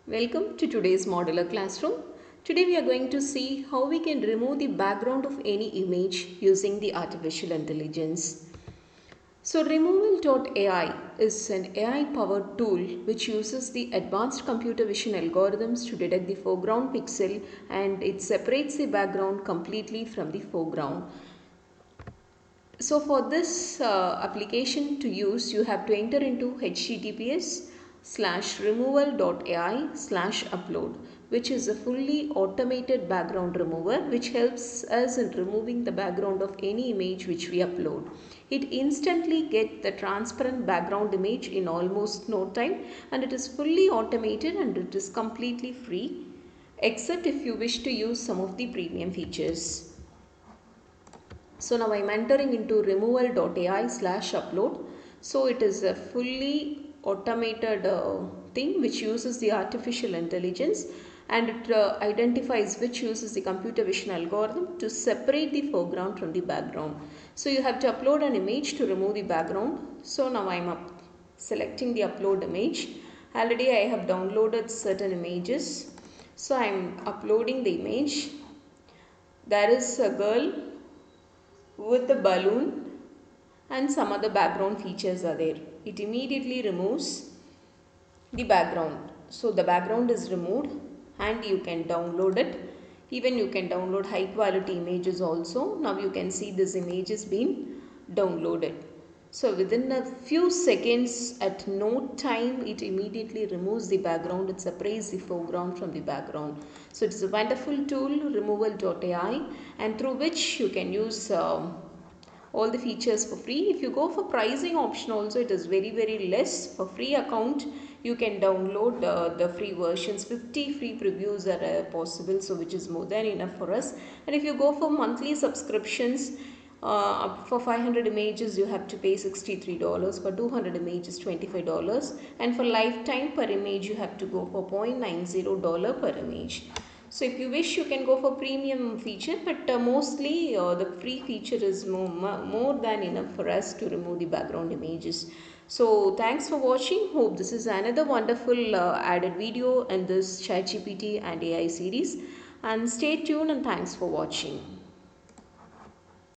Welcome to today's modular classroom. Today we are going to see how we can remove the background of any image using the artificial intelligence. So Removal.AI is an AI powered tool which uses the advanced computer vision algorithms to detect the foreground pixel, and it separates the background completely from the foreground. So for this application to use, you have to enter into https:/removal.ai/upload, which is a fully automated background remover which helps us in removing the background of any image which we upload. It instantly gets the transparent background image in almost no time, and it is fully automated and it is completely free, except if you wish to use some of the premium features. So now I am entering into removal.ai/upload. So it is a fully automated thing which uses the artificial intelligence, and it identifies which uses the computer vision algorithm to separate the foreground from the background. So you have to upload an image to remove the background. So now I am selecting the upload image. Already I have downloaded certain images. So I am uploading the image. There is a girl with the balloon and some other background features are there. It immediately removes the background. So the background is removed and you can download it. Even you can download high quality images also. Now you can see this image is being downloaded. So within a few seconds, at no time, it immediately removes the background. It separates the foreground from the background. So it is a wonderful tool, Removal.AI, and through which you can use all the features for free. If you go for pricing option also, it is very less. For free account, you can download the free versions. 50 free previews are possible, so which is more than enough for us. And if you go for monthly subscriptions, for 500 images you have to pay $63, for 200 images $25, and for lifetime per image you have to go for $0.90 per image. So if you wish, you can go for premium feature, but mostly the free feature is more than enough for us to remove the background images. So thanks for watching. Hope this is another wonderful added video in this ChatGPT and AI series. And stay tuned and thanks for watching.